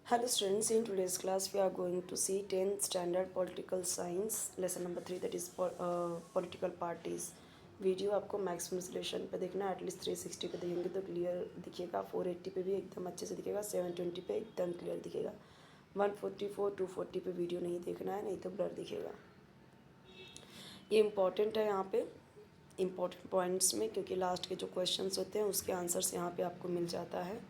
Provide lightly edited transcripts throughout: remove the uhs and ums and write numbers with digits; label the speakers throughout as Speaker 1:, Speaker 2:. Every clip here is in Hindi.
Speaker 1: Hello students, in today's class we are going to see 10th standard political science lesson number 3 that is political parties. Video आपको मैक्सिमम रिजोल्यूशन पे देखना है, एटलीस्ट 360 पे देखेंगे तो क्लियर दिखेगा, 480 पे भी एकदम अच्छे से दिखेगा, 720 पे एकदम क्लियर दिखेगा, 144 240 पे वीडियो नहीं देखना है, नहीं तो ब्लर दिखेगा। ये इम्पॉर्टेंट है यहाँ पे इम्पॉर्टेंट पॉइंट्स में, क्योंकि लास्ट के जो क्वेश्चंस होते हैं उसके आंसर्स यहाँ पे आपको मिल जाता है।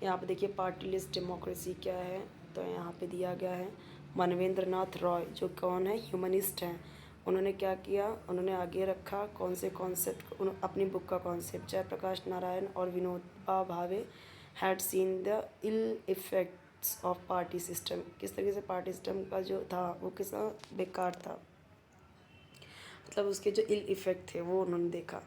Speaker 1: यहाँ पे देखिए पार्टी लिस्ट डेमोक्रेसी क्या है, तो यहाँ पे दिया गया है मानवेंद्र नाथ रॉय, जो कौन है, ह्यूमनिस्ट हैं। उन्होंने क्या किया, उन्होंने आगे रखा कौन से कॉन्सेप्ट, अपनी बुक का कॉन्सेप्ट, जयप्रकाश नारायण और Vinoba Bhave had seen the ill effects of party system. किस तरीके से पार्टी सिस्टम का जो था वो कितना बेकार था, मतलब उसके जो इल इफेक्ट थे वो उन्होंने देखा,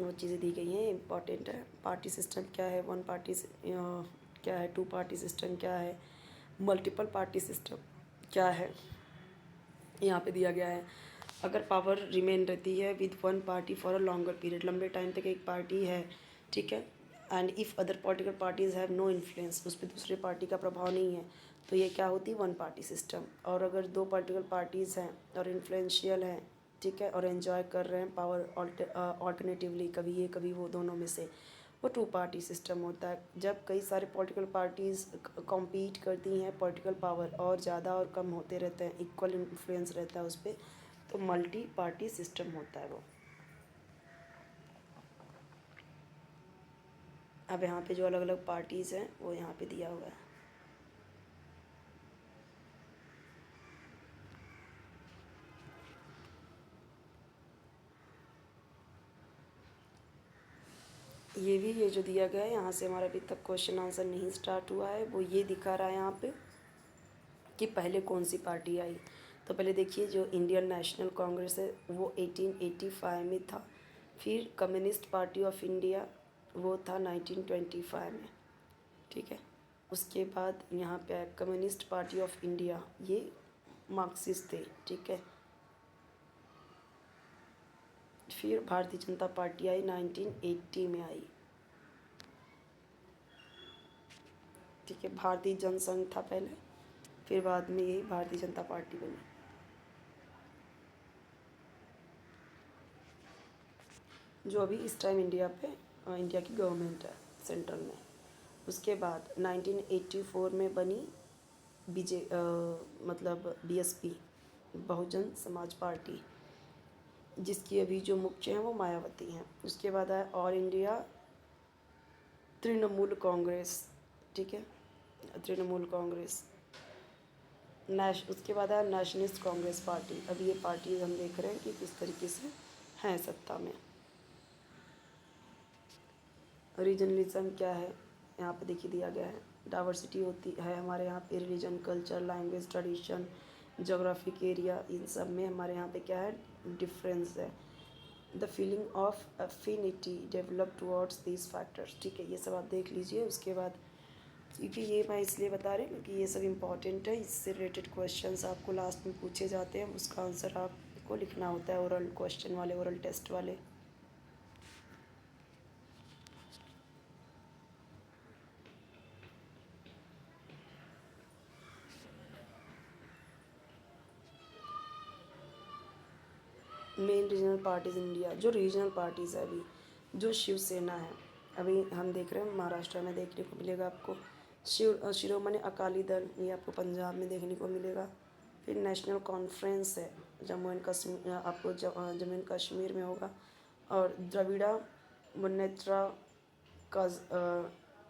Speaker 1: वो चीज़ें दी गई हैं, इंपॉर्टेंट है। पार्टी सिस्टम क्या है, वन पार्टी क्या है, टू पार्टी सिस्टम क्या है, मल्टीपल पार्टी सिस्टम क्या है, यहाँ पे दिया गया है। अगर पावर रिमेन रहती है with one party for a longer period, लंबे टाइम तक एक पार्टी है, ठीक है, and if other political parties have no influence, उस पर दूसरे पार्टी का प्रभाव नहीं है, तो ये क्या होती है, वन पार्टी सिस्टम। और अगर दो पॉलिटिकल पार्टीज़ हैं और इन्फ्लुएंशियल हैं, ठीक है, और एंजॉय कर रहे हैं पावर ऑल्टरनेटिवली, कभी ये कभी वो, दोनों में से, वो टू पार्टी सिस्टम होता है। जब कई सारे पॉलिटिकल पार्टीज़ कॉम्पीट करती हैं, पॉलिटिकल पावर और ज़्यादा और कम होते रहते हैं, इक्वल इन्फ्लुएंस रहता है उस पर, तो मल्टी पार्टी सिस्टम होता है वो। अब यहाँ पे जो अलग अलग पार्टीज़ हैं वो यहाँ पे दिया हुआ है। ये जो दिया गया है, यहाँ से हमारा अभी तक क्वेश्चन आंसर नहीं स्टार्ट हुआ है, वो ये दिखा रहा है यहाँ पे कि पहले कौन सी पार्टी आई। तो पहले देखिए जो इंडियन नेशनल कांग्रेस है वो 1885 में था, फिर कम्युनिस्ट पार्टी ऑफ इंडिया वो था 1925 में, ठीक है। उसके बाद यहाँ पे कम्युनिस्ट पार्टी ऑफ इंडिया, ये मार्क्सिस्ट थे, ठीक है। फिर भारतीय जनता पार्टी आई, 1980 में आई, ठीक है। भारतीय जनसंघ था पहले, फिर बाद में यही भारतीय जनता पार्टी बनी। जो अभी इस टाइम इंडिया की गवर्नमेंट है सेंट्रल में। उसके बाद 1984 में बनी मतलब बीएसपी, बहुजन समाज पार्टी, जिसकी अभी जो मुख्य हैं वो मायावती हैं। उसके बाद आया ऑल इंडिया तृणमूल कांग्रेस, ठीक है, तृणमूल कांग्रेस। उसके बाद आया नेशनलिस्ट कांग्रेस पार्टी। अब ये पार्टी हम देख रहे हैं कि किस तरीके से हैं सत्ता में। रीजनलिज्म क्या है, यहाँ पे देखिए दिया गया है, डाइवर्सिटी होती है हमारे यहाँ पे, religion, culture, language, tradition, geographic area, इन सब में हमारे यहाँ पे क्या है, डिफरेंस है। The feeling of affinity develop towards these factors, ठीक है, ये सब आप देख लीजिए। उसके बाद क्योंकि ये मैं इसलिए बता रही हूँ क्योंकि ये सब इम्पॉर्टेंट है, इससे रिलेटेड क्वेश्चंस आपको लास्ट में पूछे जाते हैं, उसका आंसर आपको लिखना होता है, ओरल क्वेश्चन वाले, ओरल टेस्ट वाले। मेन रीजनल पार्टीज़ इंडिया, जो रीजनल पार्टीज़ है अभी, जो शिवसेना है, अभी हम देख रहे हैं महाराष्ट्र में देखने को मिलेगा आपको, शिरोमणि अकाली दल, ये आपको पंजाब में देखने को मिलेगा। फिर नेशनल कॉन्फ्रेंस है, जम्मू एंड कश्मीर, आपको जम्मू एंड कश्मीर में होगा। और द्रविड़ा मुन्नेत्र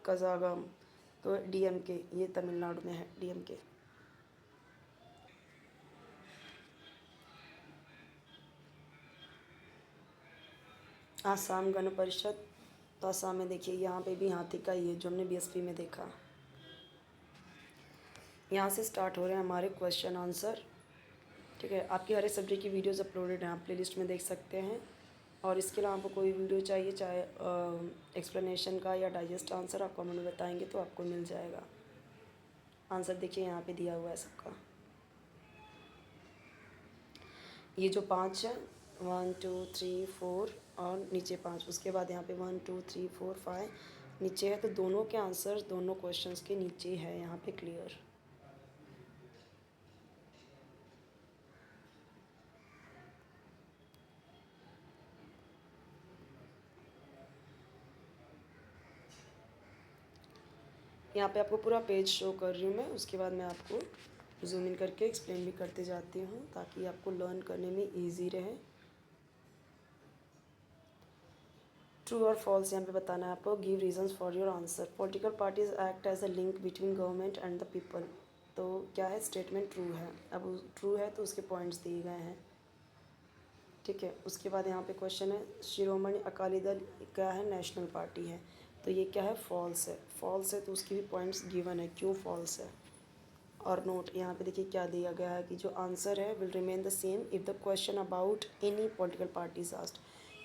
Speaker 1: कज़ागम, तो डीएमके, ये तमिलनाडु में है डीएमके। आसाम गण परिषद, तो आसाम में देखिए यहाँ पे भी हाथी का ही है, जो हमने बीएसपी में देखा। यहाँ से स्टार्ट हो रहे हैं हमारे क्वेश्चन आंसर, ठीक है। आपकी हर एक सब्जेक्ट की वीडियोस अपलोडेड हैं, आप प्लेलिस्ट में देख सकते हैं। और इसके अलावा आपको कोई वीडियो चाहिए, चाहे एक्सप्लेनेशन का या डाइजेस्ट आंसर, आप कमेंट में बताएंगे तो आपको मिल जाएगा। आंसर देखिए यहाँ पे दिया हुआ है सबका, ये जो 5 है, 1 2 3 4 और नीचे 5, उसके बाद यहाँ पे 1 2 3 4 5 नीचे है, तो दोनों के आंसर दोनों क्वेश्चंस के नीचे है यहाँ पे क्लियर। यहाँ पे आपको पूरा पेज शो कर रही हूँ मैं, उसके बाद मैं आपको जूम इन करके एक्सप्लेन भी करते जाती हूँ ताकि आपको लर्न करने में ईजी रहे। ट्रू और फॉल्स यहाँ पे बताना है आपको। Give reasons for your answer. Political parties act as a link between government and the people. तो क्या है, स्टेटमेंट ट्रू है। अब ट्रू है तो उसके पॉइंट्स दिए गए हैं, ठीक है। उसके बाद यहाँ पे क्वेश्चन है, शिरोमणि अकाली दल क्या है, नेशनल पार्टी है। तो ये क्या है, फॉल्स है। फॉल्स है तो उसकी भी पॉइंट्स गिवन है क्यों फॉल्स है। और नोट यहाँ पे देखिए क्या दिया गया है कि जो आंसर है will remain the same if the question about any political party is asked.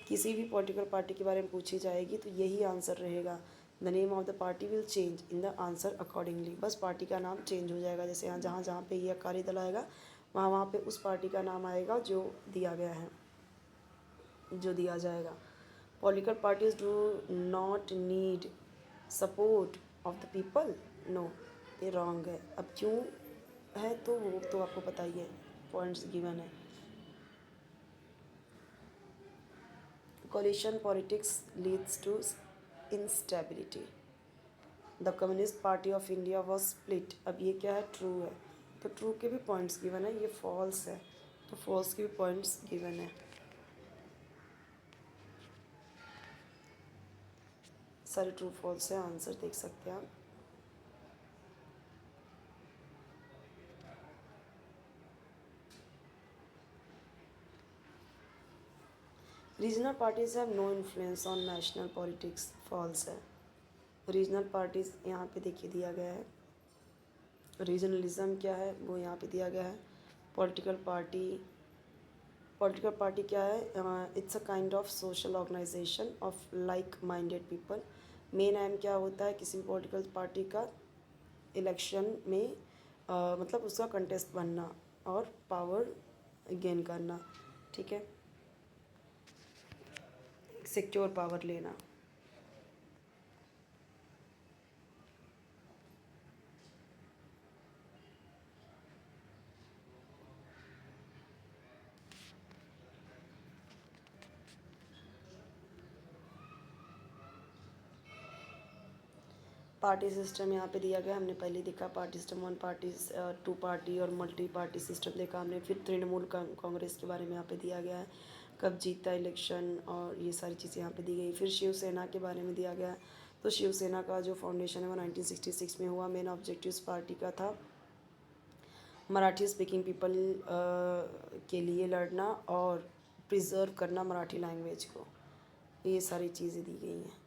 Speaker 1: किसी भी पॉलिटिकल पार्टी के बारे में पूछी जाएगी तो यही आंसर रहेगा। The name of the party will change in the answer accordingly. बस पार्टी का नाम चेंज हो जाएगा, जैसे यहाँ जहाँ जहाँ पे ये अकाली दल आएगा वहाँ वहाँ पे उस पार्टी का नाम आएगा जो दिया गया है, जो दिया जाएगा। Political parties do not need support of the people, no, ये रॉन्ग है। अब क्यों है तो वो तो आपको पता ही है, पॉइंट्स गिवन है। Coalition politics leads to instability. The Communist Party of India was split. अब ये क्या है, ट्रू है, तो ट्रू के भी पॉइंट्स गिवन है। ये फॉल्स है तो फॉल्स के भी पॉइंट्स गिवन है। सारे ट्रू फॉल्स है, आंसर देख सकते हैं आप। Regional parties have no influence on national politics, false है। रीजनल पार्टीज़ यहाँ पे देखिए दिया गया है। रीजनलिज्म क्या है वो यहाँ पे दिया गया है। पॉलिटिकल पार्टी क्या है, it's a kind of social organisation of like minded people. Main aim क्या होता है किसी भी पॉलिटिकल पार्टी का, इलेक्शन में मतलब उसका कंटेस्ट बनना और पावर गेन करना, ठीक है, सिक्योर पावर लेना। पार्टी सिस्टम यहाँ पे दिया गया, हमने पहले देखा party system, one party, two party और मल्टी पार्टी सिस्टम देखा हमने। फिर तृणमूल कांग्रेस के बारे में यहाँ पे दिया गया है, कब जीता इलेक्शन और ये सारी चीज़ें यहाँ पे दी गई। फिर शिवसेना के बारे में दिया गया, तो शिवसेना का जो फाउंडेशन है वो 1966 में हुआ। मेन ऑब्जेक्टिव पार्टी का था मराठी स्पीकिंग पीपल के लिए लड़ना और प्रिजर्व करना मराठी लैंग्वेज को, ये सारी चीज़ें दी गई हैं।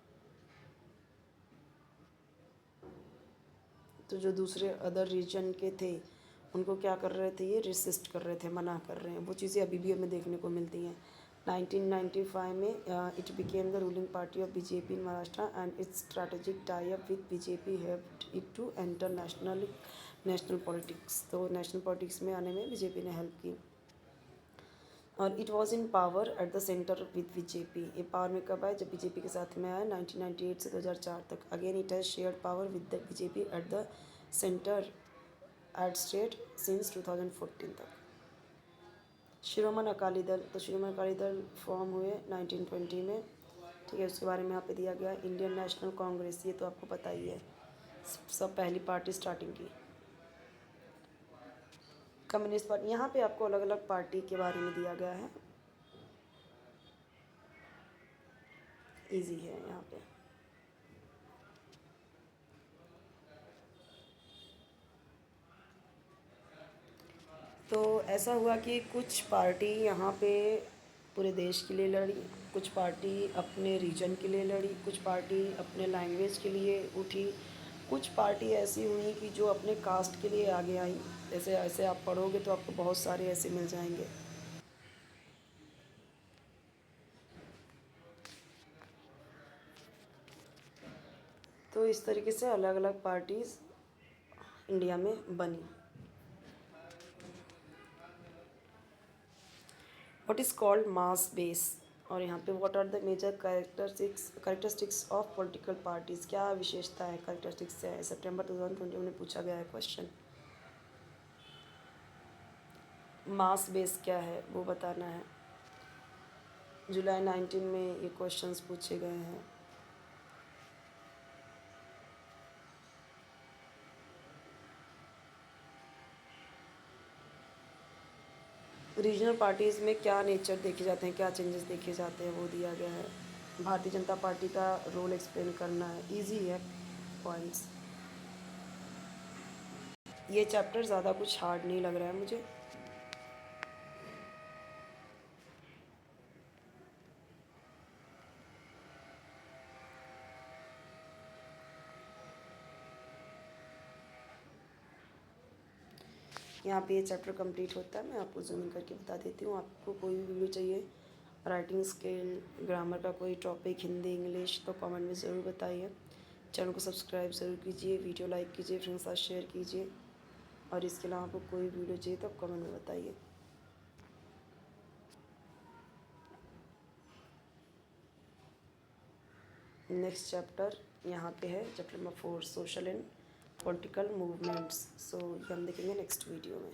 Speaker 1: तो जो दूसरे अदर रीजन के थे उनको क्या कर रहे थे, ये रेसिस्ट कर रहे थे, मना कर रहे हैं। वो चीज़ें अभी भी हमें देखने को मिलती हैं। 1995 में it became the ruling party of BJP in Maharashtra and it's strategic tie up with BJP helped it to enter national politics. तो नेशनल पॉलिटिक्स में आने में बीजेपी ने हेल्प की। और it was in power at the centre with BJP. ये पावर में कब आया, जब बीजेपी के साथ में आया 1998 से 2004 तक। Again it has shared power with the BJP eight the centre at state since 2014 तक। शिरोमणि अकाली दल, तो शिरोमणि अकाली दल फॉर्म हुए 1920 में, ठीक है। उसके बारे में यहाँ पे दिया गया इंडियन नेशनल कांग्रेस, ये तो आपको पता ही है, सब पहली पार्टी स्टार्टिंग की। कम्युनिस्ट पार्टी, यहाँ पे आपको अलग अलग पार्टी के बारे में दिया गया है, इजी है यहाँ पे। तो ऐसा हुआ कि कुछ पार्टी यहाँ पे पूरे देश के लिए लड़ी, कुछ पार्टी अपने रीजन के लिए लड़ी, कुछ पार्टी अपने लैंग्वेज के लिए उठी, कुछ पार्टी ऐसी हुई कि जो अपने कास्ट के लिए आगे आई। ऐसे ऐसे आप पढ़ोगे तो आपको बहुत सारे ऐसे मिल जाएंगे। तो इस तरीके से अलग अलग पार्टीज़ इंडिया में बनी। What is called mass base. और यहाँ पे what are the major characteristics of political parties, क्या विशेषता है कैरेक्टरिस्टिक्स से है, सितंबर 2020 में पूछा गया है क्वेश्चन। मास बेस क्या है वो बताना है। जुलाई 19 में ये क्वेश्चंस पूछे गए हैं। रीजनल पार्टीज़ में क्या नेचर देखे जाते हैं, क्या चेंजेस देखे जाते हैं वो दिया गया है। भारतीय जनता पार्टी का रोल एक्सप्लेन करना है, इजी है पॉइंट्स। ये चैप्टर ज़्यादा कुछ हार्ड नहीं लग रहा है मुझे। यहाँ पे ये चैप्टर कंप्लीट होता है। मैं आपको जूम इन करके बता देती हूँ। आपको कोई भी वीडियो चाहिए, राइटिंग स्किल, ग्रामर का कोई टॉपिक, हिंदी इंग्लिश, तो कमेंट में ज़रूर बताइए। चैनल को सब्सक्राइब ज़रूर कीजिए, वीडियो लाइक कीजिए, फ्रेंड्स के साथ शेयर कीजिए। और इसके अलावा आपको कोई वीडियो चाहिए तो कमेंट में बताइए। नेक्स्ट चैप्टर यहाँ पे है, chapter number 4, social and political movements. So ये हम देखेंगे नेक्स्ट वीडियो में।